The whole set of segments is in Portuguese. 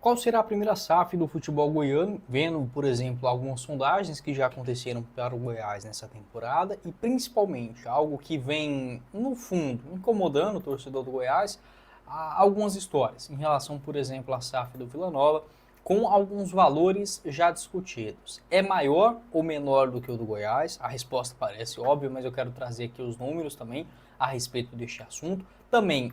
Qual será a primeira SAF do futebol goiano? Vendo, por exemplo, algumas sondagens que já aconteceram para o Goiás nessa temporada e principalmente algo que vem, no fundo, incomodando o torcedor do Goiás, algumas histórias em relação, por exemplo, à SAF do Vila Nova, com alguns valores já discutidos. É maior ou menor do que o do Goiás? A resposta parece óbvia, mas eu quero trazer aqui os números também a respeito deste assunto. Também,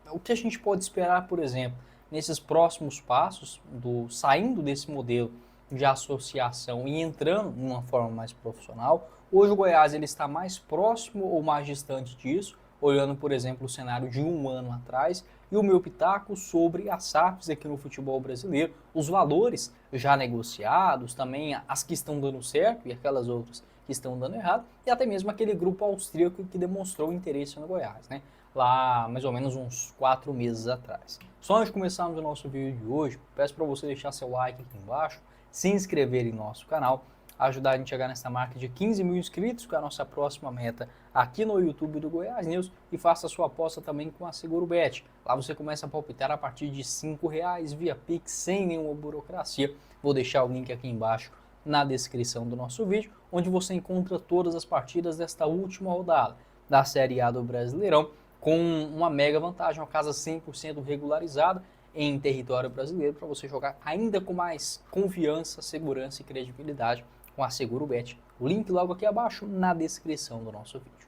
o que a gente pode esperar, por exemplo, nesses próximos passos, saindo desse modelo de associação e entrando numa forma mais profissional. Hoje o Goiás ele está mais próximo ou mais distante disso, olhando, por exemplo, o cenário de um ano atrás, e o meu pitaco sobre as SAFs aqui no futebol brasileiro, os valores já negociados, também as que estão dando certo e aquelas outras que estão dando errado, e até mesmo aquele grupo austríaco que demonstrou interesse no Goiás, né? Lá mais ou menos uns 4 meses atrás. Só antes de começarmos o nosso vídeo de hoje, peço para você deixar seu like aqui embaixo, se inscrever em nosso canal, ajudar a gente a chegar nessa marca de 15 mil inscritos, que é a nossa próxima meta aqui no YouTube do Goiás News, e faça a sua aposta também com a SeguroBet. Lá você começa a palpitar a partir de R$ 5 via Pix, sem nenhuma burocracia. Vou deixar o link aqui embaixo na descrição do nosso vídeo, onde você encontra todas as partidas desta última rodada da Série A do Brasileirão, com uma mega vantagem, uma casa 100% regularizada em território brasileiro, para você jogar ainda com mais confiança, segurança e credibilidade com a SeguroBet. O link logo aqui abaixo na descrição do nosso vídeo.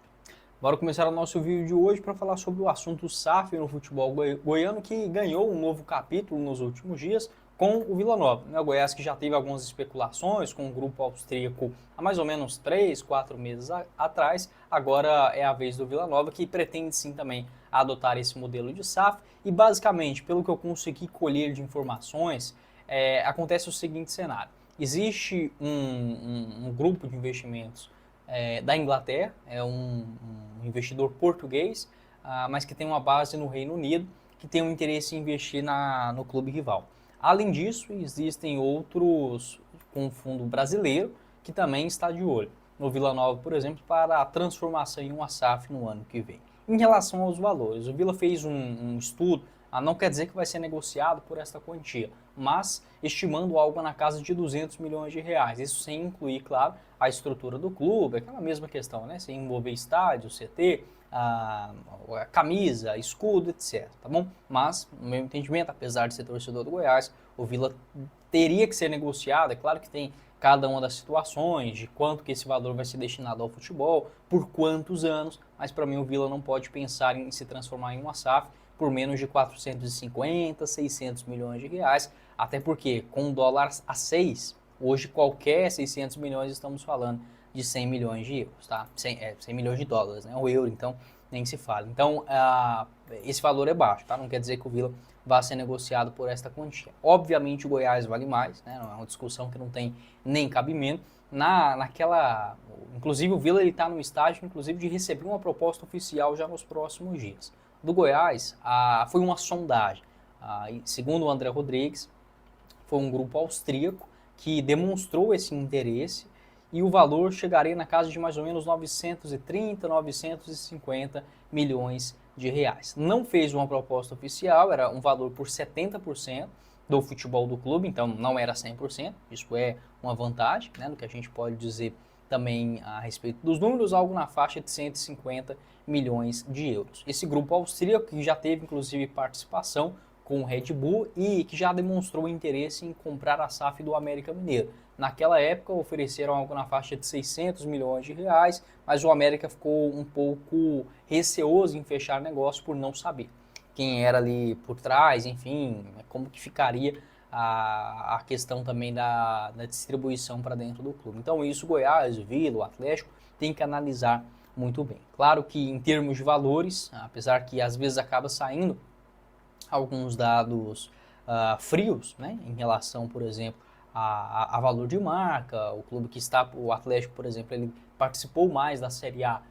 Bora começar o nosso vídeo de hoje para falar sobre o assunto SAF no futebol goiano, que ganhou um novo capítulo nos últimos dias com o Vila Nova. O Goiás que já teve algumas especulações com o grupo austríaco há mais ou menos 3, 4 meses atrás, agora é a vez do Vila Nova, que pretende sim também adotar esse modelo de SAF, e basicamente, pelo que eu consegui colher de informações, acontece o seguinte cenário. Existe um grupo de investimentos da Inglaterra, é um investidor português, mas que tem uma base no Reino Unido, que tem um interesse em investir no clube rival. Além disso, existem outros com fundo brasileiro que também está de olho no Vila Nova, por exemplo, para a transformação em uma SAF no ano que vem. Em relação aos valores, o Vila fez um estudo, não quer dizer que vai ser negociado por esta quantia, mas estimando algo na casa de 200 milhões de reais. Isso sem incluir, claro, a estrutura do clube, aquela mesma questão, né? Sem envolver estádio, CT, a camisa, escudo, etc. Tá bom? Mas, no meu entendimento, apesar de ser torcedor do Goiás, o Vila teria que ser negociado. É claro que tem cada uma das situações, de quanto que esse valor vai ser destinado ao futebol, por quantos anos, mas para mim o Vila não pode pensar em se transformar em uma SAF por menos de 450, 600 milhões de reais, até porque com o dólar a 6, hoje qualquer 600 milhões estamos falando de 100 milhões de euros, tá? 100 milhões de dólares, né? O euro, então, nem se fala. Então, esse valor é baixo, tá? Não quer dizer que o Vila vá ser negociado por esta quantia. Obviamente o Goiás vale mais, né? É uma discussão que não tem nem cabimento. Inclusive o Vila está no estágio, inclusive, de receber uma proposta oficial já nos próximos dias. Do Goiás, foi uma sondagem. Segundo o André Rodrigues, foi um grupo austríaco que demonstrou esse interesse e o valor chegaria na casa de mais ou menos 930, 950 milhões de reais. Não fez uma proposta oficial, era um valor por 70% do futebol do clube, então não era 100%, isso é uma vantagem, né, do que a gente pode dizer também a respeito dos números, algo na faixa de 150 milhões de euros. Esse grupo austríaco, que já teve inclusive participação com o Red Bull e que já demonstrou interesse em comprar a SAF do América Mineiro. Naquela época ofereceram algo na faixa de 600 milhões de reais, mas o América ficou um pouco receoso em fechar negócio por não saber quem era ali por trás, enfim, como que ficaria a questão também da distribuição para dentro do clube. Então isso o Goiás, o Vila, o Atlético tem que analisar muito bem. Claro que em termos de valores, apesar que às vezes acaba saindo alguns dados frios, né, em relação, por exemplo, a valor de marca, o clube que está, o Atlético, por exemplo, ele participou mais da Série A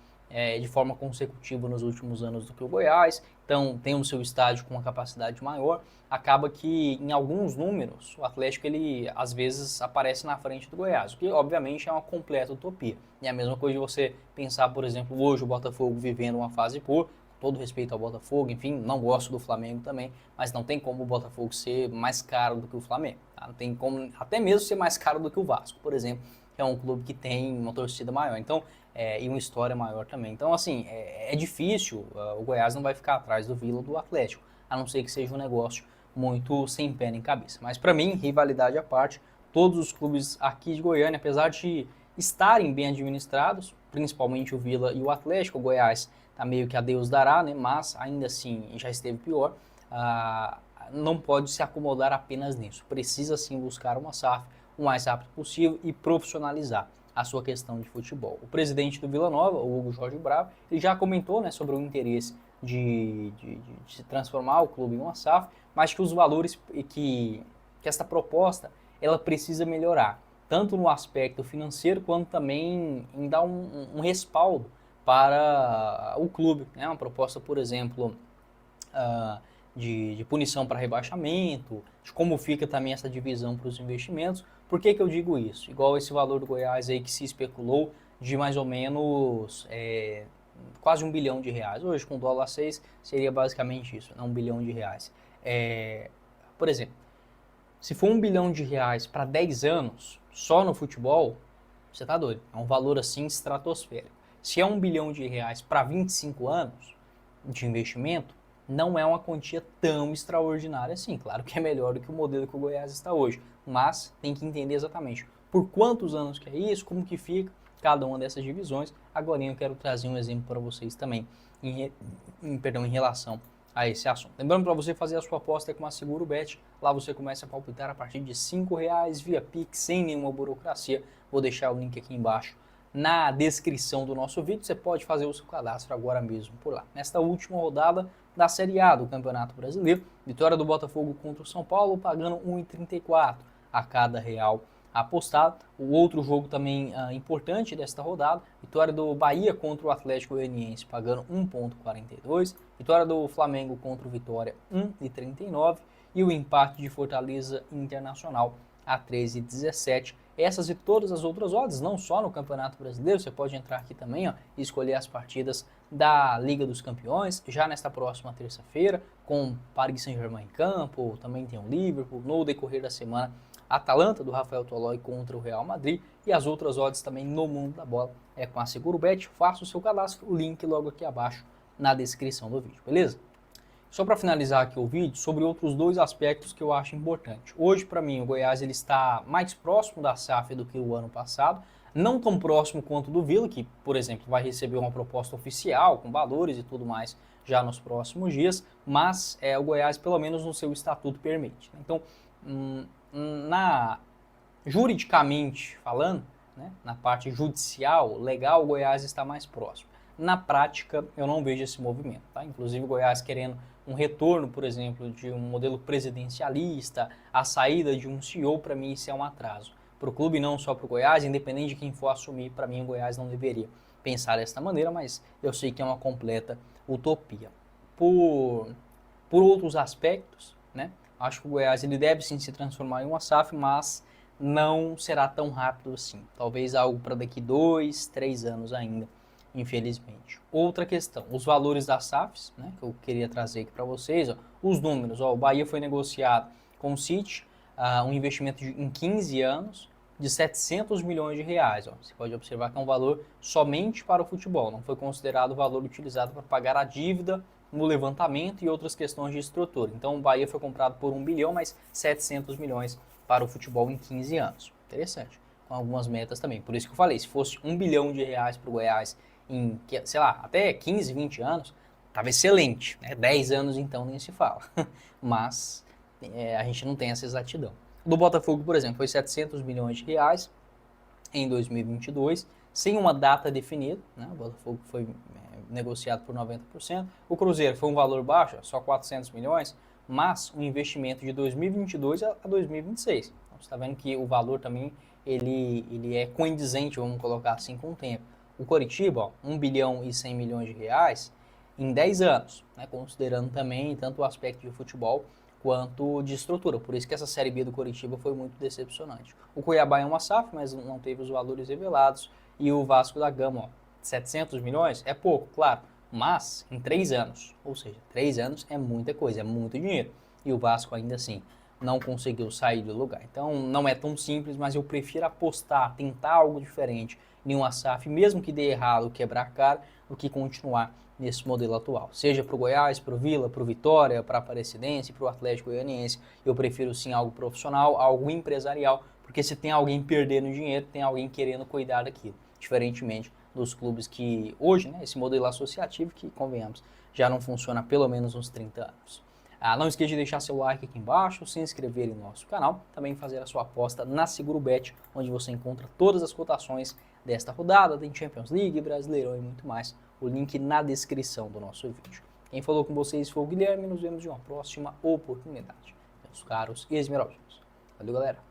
de forma consecutiva nos últimos anos do que o Goiás, então tem o seu estádio com uma capacidade maior, acaba que em alguns números o Atlético ele às vezes aparece na frente do Goiás, o que obviamente é uma completa utopia. E é a mesma coisa de você pensar, por exemplo, hoje o Botafogo vivendo uma fase boa, todo respeito ao Botafogo, enfim, não gosto do Flamengo também, mas não tem como o Botafogo ser mais caro do que o Flamengo, tá? Não tem como até mesmo ser mais caro do que o Vasco, por exemplo, que é um clube que tem uma torcida maior, então, e uma história maior também. Então, assim, é difícil, o Goiás não vai ficar atrás do Vila ou do Atlético, a não ser que seja um negócio muito sem pé nem cabeça. Mas para mim, rivalidade à parte, todos os clubes aqui de Goiânia, apesar de estarem bem administrados, principalmente o Vila e o Atlético, o Goiás está meio que a Deus dará, né? Mas ainda assim já esteve pior, não pode se acomodar apenas nisso. Precisa sim buscar uma SAF o mais rápido possível e profissionalizar a sua questão de futebol. O presidente do Vila Nova, o Hugo Jorge Bravo, ele já comentou, né, sobre o interesse de se transformar o clube em uma SAF, mas que os valores que essa proposta ela precisa melhorar, tanto no aspecto financeiro quanto também em dar um respaldo para o clube, né? Uma proposta, por exemplo, de punição para rebaixamento, de como fica também essa divisão para os investimentos. Por que eu digo isso? Igual esse valor do Goiás aí que se especulou de mais ou menos quase R$ 1 bilhão. Hoje, com o dólar 6, seria basicamente isso, né? R$ 1 bilhão. Por exemplo, se for R$ 1 bilhão para 10 anos, só no futebol, você tá doido. É um valor assim estratosférico. Se é R$ 1 bilhão para 25 anos de investimento, não é uma quantia tão extraordinária assim. Claro que é melhor do que o modelo que o Goiás está hoje, mas tem que entender exatamente por quantos anos que é isso, como que fica cada uma dessas divisões. Agora eu quero trazer um exemplo para vocês também em relação a esse assunto. Lembrando para você fazer a sua aposta com a SeguroBet, lá você começa a palpitar a partir de R$ 5 via Pix, sem nenhuma burocracia. Vou deixar o link aqui embaixo na descrição do nosso vídeo, você pode fazer o seu cadastro agora mesmo por lá. Nesta última rodada da Série A do Campeonato Brasileiro, vitória do Botafogo contra o São Paulo, pagando R$ 1,34 a cada real apostado. O outro jogo também importante desta rodada, vitória do Bahia contra o Atlético Goianiense, pagando 1,42. Vitória do Flamengo contra o Vitória, 1,39. E o empate de Fortaleza Internacional a 13,17. Essas e todas as outras odds, não só no Campeonato Brasileiro, você pode entrar aqui também e escolher as partidas da Liga dos Campeões, já nesta próxima terça-feira, com Paris Saint-Germain em campo, também tem o Liverpool, no decorrer da semana, Atalanta, do Rafael Tolói contra o Real Madrid, e as outras odds também no mundo da bola com a SeguroBet. Faça o seu cadastro, o link logo aqui abaixo na descrição do vídeo, beleza? Só para finalizar aqui o vídeo, sobre outros dois aspectos que eu acho importante. Hoje, para mim, o Goiás ele está mais próximo da SAF do que o ano passado, não tão próximo quanto do Vila, que, por exemplo, vai receber uma proposta oficial, com valores e tudo mais, já nos próximos dias, mas o Goiás, pelo menos no seu estatuto, permite. Então, juridicamente falando, né, na parte judicial, legal, o Goiás está mais próximo. Na prática, eu não vejo esse movimento, tá? Inclusive o Goiás querendo um retorno, por exemplo, de um modelo presidencialista, a saída de um CEO, para mim isso é um atraso. Para o clube, não só para o Goiás, independente de quem for assumir, para mim o Goiás não deveria pensar desta maneira, mas eu sei que é uma completa utopia. Por outros aspectos, né? Acho que o Goiás ele deve sim se transformar em uma SAF, mas não será tão rápido assim. Talvez algo para daqui 2, 3 anos ainda, infelizmente. Outra questão, os valores das SAFs, né, que eu queria trazer aqui para vocês, os números. O Bahia foi negociado com o City, um investimento em 15 anos de 700 milhões de reais. Você pode observar que é um valor somente para o futebol, não foi considerado o valor utilizado para pagar a dívida no levantamento e outras questões de estrutura. Então o Bahia foi comprado por 1 bilhão, mas 700 milhões para o futebol em 15 anos. Interessante, com algumas metas também. Por isso que eu falei, se fosse 1 bilhão de reais para o Goiás em, sei lá, até 15, 20 anos, estava excelente, né? 10 anos então nem se fala, mas a gente não tem essa exatidão. Do Botafogo, por exemplo, foi 700 milhões de reais em 2022, sem uma data definida, né? O Botafogo foi negociado por 90%, o Cruzeiro foi um valor baixo, só 400 milhões, mas um investimento de 2022 a 2026. Então, você está vendo que o valor também ele é condizente, vamos colocar assim, com o tempo. O Coritiba, 1 bilhão e 100 milhões de reais em 10 anos, né, considerando também tanto o aspecto de futebol quanto de estrutura. Por isso que essa Série B do Coritiba foi muito decepcionante. O Cuiabá é uma SAF, mas não teve os valores revelados. E o Vasco da Gama, 700 milhões é pouco, claro, Mas em 3 anos, ou seja, 3 anos é muita coisa, é muito dinheiro. E o Vasco ainda assim não conseguiu sair do lugar. Então não é tão simples, mas eu prefiro apostar, tentar algo diferente em uma SAF, mesmo que dê errado, quebrar a cara, do que continuar nesse modelo atual. Seja para o Goiás, para o Vila, para o Vitória, para a Aparecidense, para o Atlético Goianiense, eu prefiro sim algo profissional, algo empresarial, porque se tem alguém perdendo dinheiro, tem alguém querendo cuidar daquilo, diferentemente dos clubes que hoje, né, esse modelo associativo que, convenhamos, já não funciona há pelo menos uns 30 anos. Não esqueça de deixar seu like aqui embaixo, se inscrever em nosso canal, também fazer a sua aposta na SeguroBet, onde você encontra todas as cotações desta rodada, tem Champions League, Brasileirão e muito mais. O link na descrição do nosso vídeo. Quem falou com vocês foi o Guilherme, nos vemos em uma próxima oportunidade. Meus caros esmeraldinos. Valeu, galera!